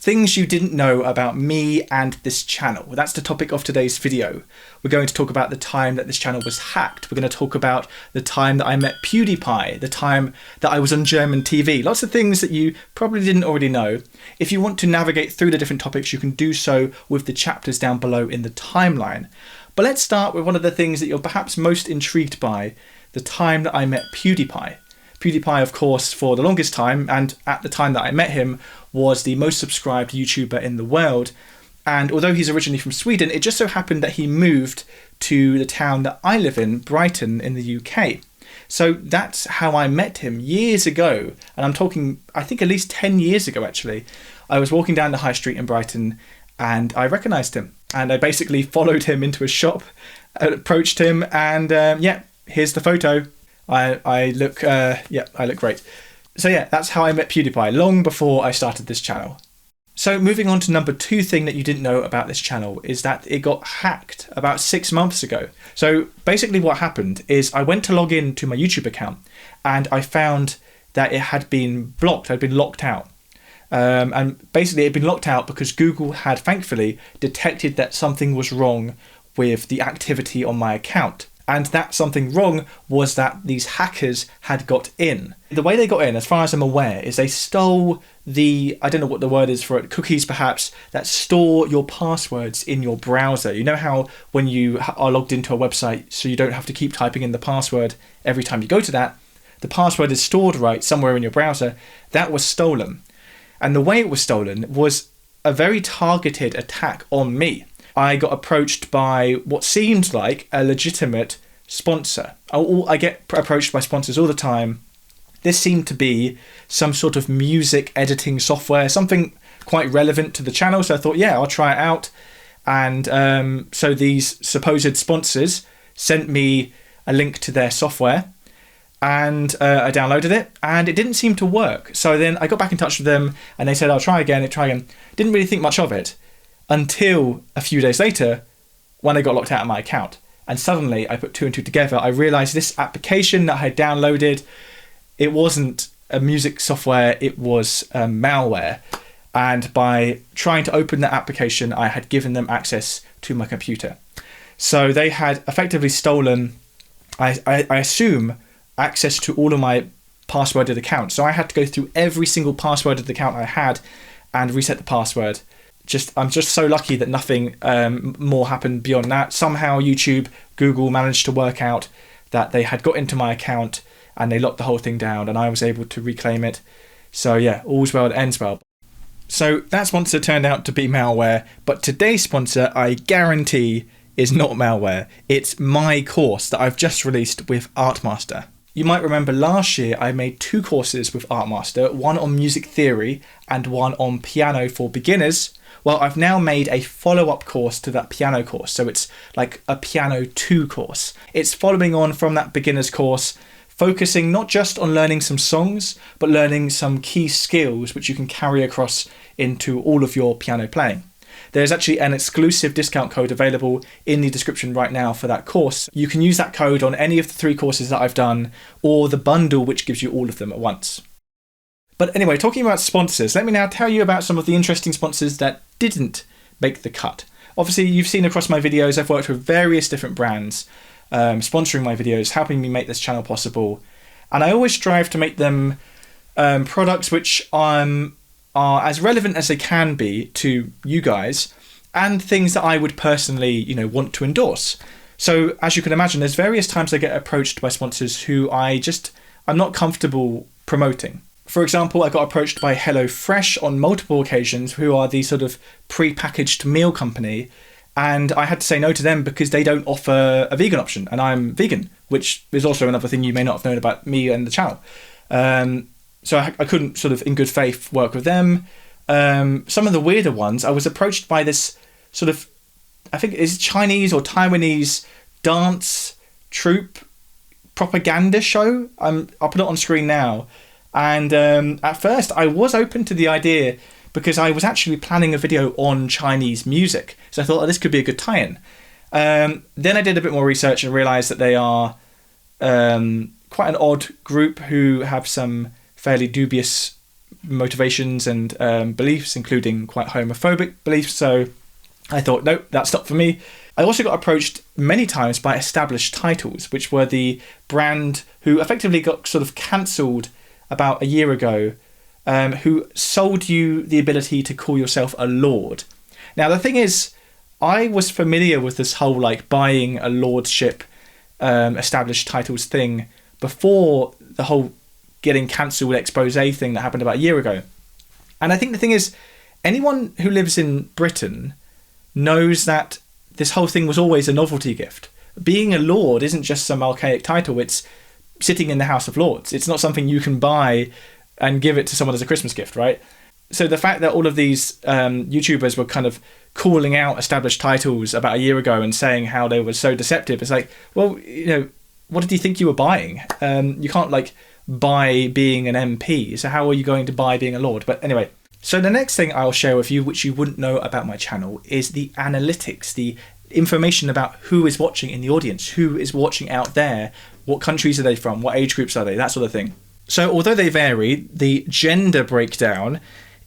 Things you didn't know about me and this channel. Well, that's the topic of today's video. We're going to talk about the time that this channel was hacked. We're going to talk about the time that I met Pewdiepie, the time that I was on German TV. Lots of things that you probably didn't already know. If you want to navigate through the different topics, you can do so with the chapters down below in the timeline. But let's start with one of the things that you're perhaps most intrigued by, the time that I met Pewdiepie. Pewdiepie, of course, for the longest time, and at the time that I met him, was the most subscribed YouTuber in the world. And although he's originally from Sweden, it just so happened that he moved to the town that I live in, Brighton, in the UK. So that's how I met him years ago. And I'm talking, I think at least 10 years ago, actually. I was walking down the high street in Brighton and I recognised him. And I basically followed him into a shop, approached him, and yeah, here's the photo. I look great. So yeah, that's how I met Pewdiepie, long before I started this channel. So moving on to number 2 thing that you didn't know about this channel is that it got hacked about 6 months ago. So basically what happened is I went to log in to my YouTube account and I found that it had been blocked, had been locked out. And basically it had been locked out because Google had thankfully detected that something was wrong with the activity on my account. And that something wrong was that these hackers had got in. The way they got in, as far as I'm aware, is they stole the, I don't know what the word is for it, cookies perhaps, that store your passwords in your browser. You know how when you are logged into a website, so you don't have to keep typing in the password every time you go to that, the password is stored right somewhere in your browser. That was stolen. And the way it was stolen was a very targeted attack on me. I got approached by what seemed like a legitimate sponsor. I get approached by sponsors all the time. This seemed to be some sort of music editing software, something quite relevant to the channel. So I thought, yeah, I'll try it out. And so these supposed sponsors sent me a link to their software and I downloaded it and it didn't seem to work. So then I got back in touch with them and they said, I'll try again. Didn't really think much of it. Until a few days later, when I got locked out of my account. And suddenly I put 2 and 2 together. I realized this application that I had downloaded, it wasn't a music software, it was malware. And by trying to open that application, I had given them access to my computer. So they had effectively stolen, I assume, access to all of my passworded accounts. So I had to go through every single passworded account I had and reset the password. I'm just so lucky that nothing more happened beyond that. Somehow YouTube, Google managed to work out that they had got into my account and they locked the whole thing down and I was able to reclaim it. So yeah, all's well that ends well. So that sponsor turned out to be malware, but today's sponsor, I guarantee, is not malware. It's my course that I've just released with Artmaster. You might remember last year I made 2 courses with Artmaster, one on music theory and one on piano for beginners. Well, I've now made a follow-up course to that piano course, so it's like a Piano 2 course. It's following on from that beginner's course, focusing not just on learning some songs, but learning some key skills which you can carry across into all of your piano playing. There's actually an exclusive discount code available in the description right now for that course. You can use that code on any of the 3 courses that I've done, or the bundle which gives you all of them at once. But anyway, talking about sponsors, let me now tell you about some of the interesting sponsors that didn't make the cut. Obviously, you've seen across my videos, I've worked with various different brands sponsoring my videos, helping me make this channel possible. And I always strive to make them products which are as relevant as they can be to you guys and things that I would personally, want to endorse. So as you can imagine, there's various times I get approached by sponsors who I'm not comfortable promoting. For example, I got approached by HelloFresh on multiple occasions, who are the sort of pre-packaged meal company, and I had to say no to them because they don't offer a vegan option, and I'm vegan, which is also another thing you may not have known about me and the channel. So I couldn't sort of in good faith work with them. Some of the weirder ones, I was approached by this sort of, I think it's Chinese or Taiwanese dance troupe propaganda show. I'll put it on screen now. And at first I was open to the idea because I was actually planning a video on Chinese music. So I thought, this could be a good tie-in. Then I did a bit more research and realised that they are quite an odd group who have some fairly dubious motivations and beliefs, including quite homophobic beliefs. So I thought, no, that's not for me. I also got approached many times by Established Titles, which were the brand who effectively got sort of cancelled about a year ago, who sold you the ability to call yourself a lord. Now, the thing is, I was familiar with this whole like buying a lordship Established Titles thing before the whole getting cancelled expose thing that happened about a year ago. And I think the thing is, anyone who lives in Britain knows that this whole thing was always a novelty gift. Being a lord isn't just some archaic title, it's sitting in the House of Lords. It's not something you can buy and give it to someone as a Christmas gift, right? So the fact that all of these YouTubers were kind of calling out Established Titles about a year ago and saying how they were so deceptive, it's like, well, you know, what did you think you were buying? You can't like buy being an MP, so how are you going to buy being a lord? But anyway, so the next thing I'll share with you, which you wouldn't know about my channel, is the analytics, the information about who is watching in the audience, who is watching out there, what countries are they from, what age groups are they, that sort of thing. So although they vary, the gender breakdown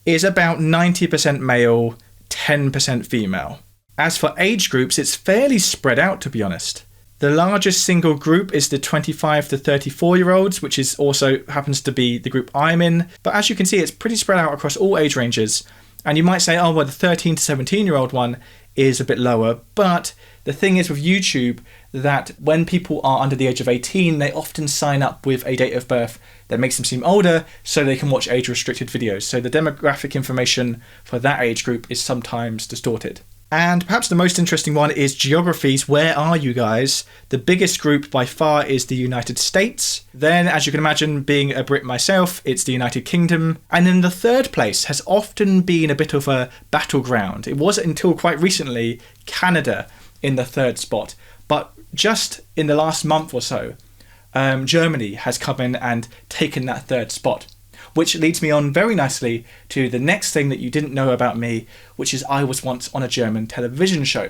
is about 90% male, 10% female. As for age groups, it's fairly spread out, to be honest. The largest single group is the 25 to 34-year-olds, which is also happens to be the group I'm in. But as you can see, it's pretty spread out across all age ranges. And you might say, oh, well, the 13 to 17-year-old one is a bit lower. But the thing is with YouTube that when people are under the age of 18, they often sign up with a date of birth that makes them seem older so they can watch age-restricted videos. So the demographic information for that age group is sometimes distorted. And perhaps the most interesting one is geographies. Where are you guys? The biggest group by far is the United States. Then, as you can imagine, being a Brit myself, it's the United Kingdom. And then the third place has often been a bit of a battleground. It was until quite recently Canada in the third spot. But just in the last month or so, Germany has come in and taken that third spot. Which leads me on very nicely to the next thing that you didn't know about me, which is I was once on a German television show.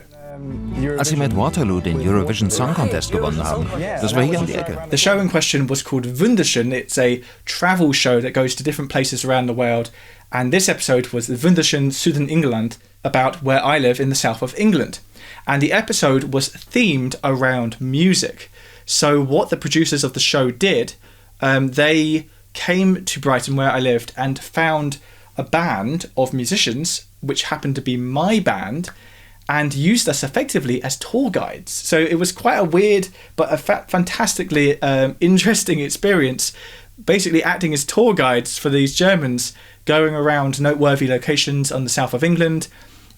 Als sie mit Waterloo den Eurovision Song Contest gewonnen haben. Das war hier um die Ecke. The show in question was called Wunderschön. It's a travel show that goes to different places around the world. And this episode was the Wunderschön Southern England, about where I live in the south of England. And the episode was themed around music. So what the producers of the show did, they came to Brighton where I lived and found a band of musicians, which happened to be my band, and used us effectively as tour guides. So it was quite a weird but a fantastically interesting experience, basically acting as tour guides for these Germans, going around noteworthy locations on the south of England.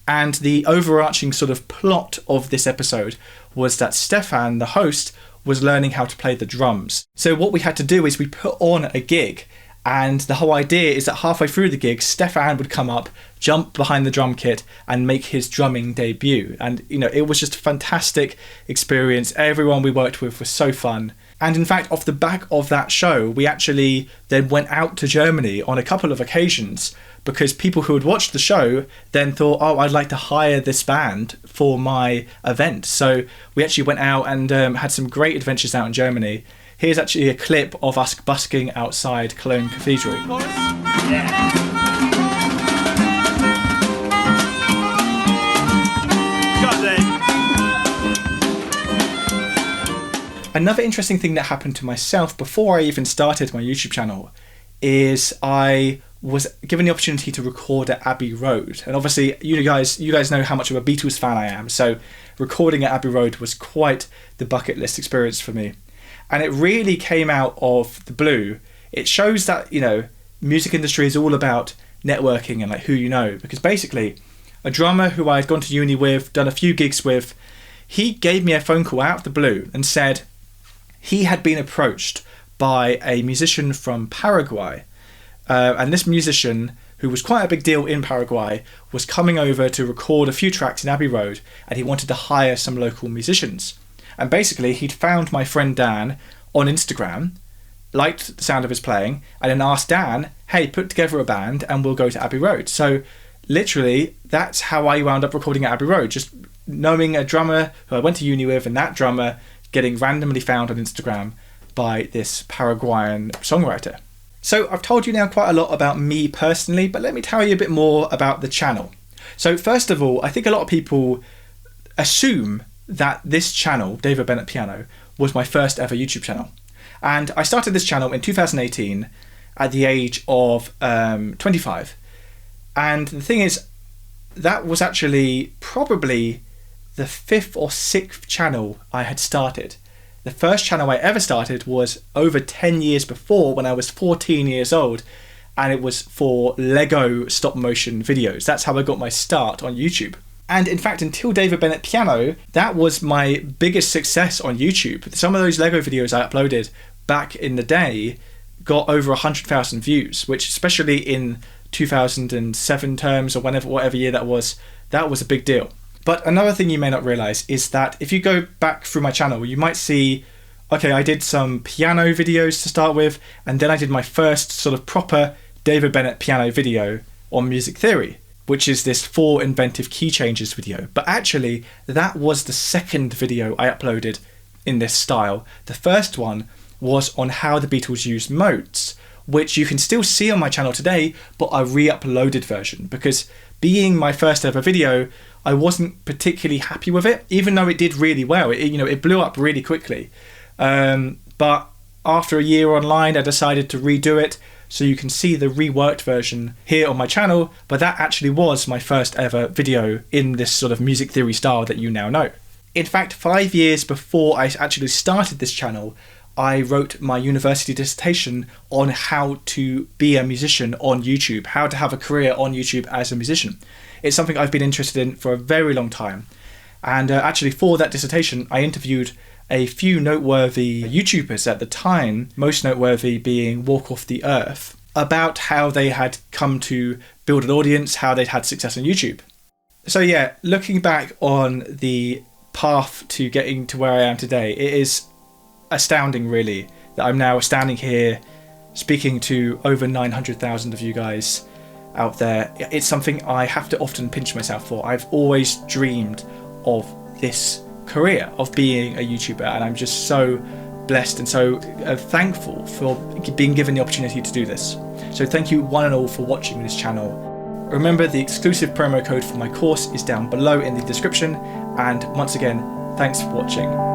And the overarching sort of plot of this episode was that Stefan, the host, was learning how to play the drums. So what we had to do is we put on a gig, and the whole idea is that halfway through the gig, Stefan would come up, jump behind the drum kit and make his drumming debut. And, you know, it was just a fantastic experience. Everyone we worked with was so fun. And in fact, off the back of that show, we actually then went out to Germany on a couple of occasions because people who had watched the show then thought, oh, I'd like to hire this band for my event. So we actually went out and had some great adventures out in Germany. Here's actually a clip of us busking outside Cologne Cathedral. Another interesting thing that happened to myself before I even started my YouTube channel is I was given the opportunity to record at Abbey Road. And obviously you guys know how much of a Beatles fan I am, so recording at Abbey Road was quite the bucket list experience for me. And it really came out of the blue. It shows that, you know, music industry is all about networking and like who you know, because basically a drummer who I'd gone to uni with, done a few gigs with, he gave me a phone call out of the blue and said he had been approached by a musician from Paraguay. And this musician, who was quite a big deal in Paraguay, was coming over to record a few tracks in Abbey Road, and he wanted to hire some local musicians. And basically, he'd found my friend Dan on Instagram, liked the sound of his playing, and then asked Dan, hey, put together a band and we'll go to Abbey Road. So literally, that's how I wound up recording at Abbey Road, just knowing a drummer who I went to uni with, and that drummer getting randomly found on Instagram by this Paraguayan songwriter. So I've told you now quite a lot about me personally, but let me tell you a bit more about the channel. So first of all, I think a lot of people assume that this channel, David Bennett Piano, was my first ever YouTube channel. And I started this channel in 2018 at the age of 25. And the thing is, that was actually probably the 5th or 6th channel I had started. The first channel I ever started was over 10 years before, when I was 14 years old, and it was for Lego stop motion videos. That's how I got my start on YouTube. And in fact, until David Bennett Piano, that was my biggest success on YouTube. Some of those Lego videos I uploaded back in the day got over 100,000 views, which, especially in 2007 terms, or whatever year that was a big deal. But another thing you may not realize is that if you go back through my channel, you might see, okay, I did some piano videos to start with, and then I did my first sort of proper David Bennett Piano video on music theory, which is this 4 inventive key changes video. But actually, that was the second video I uploaded in this style. The first one was on how the Beatles used modes, which you can still see on my channel today, but a re-uploaded version, because being my first ever video, I wasn't particularly happy with it, even though it did really well. It blew up really quickly. But after a year online, I decided to redo it, so you can see the reworked version here on my channel, but that actually was my first ever video in this sort of music theory style that you now know. In fact, 5 years before I actually started this channel, I wrote my university dissertation on how to be a musician on YouTube, how to have a career on YouTube as a musician. It's something I've been interested in for a very long time. And actually for that dissertation, I interviewed a few noteworthy YouTubers at the time, most noteworthy being Walk Off the Earth, about how they had come to build an audience, how they'd had success on YouTube. So yeah, looking back on the path to getting to where I am today, it is astounding really that I'm now standing here speaking to over 900,000 of you guys out there. It's something I have to often pinch myself for. I've always dreamed of this career, of being a YouTuber, and I'm just so blessed and so thankful for being given the opportunity to do this. So thank you one and all for watching this channel. Remember, the exclusive promo code for my course is down below in the description, and once again, thanks for watching.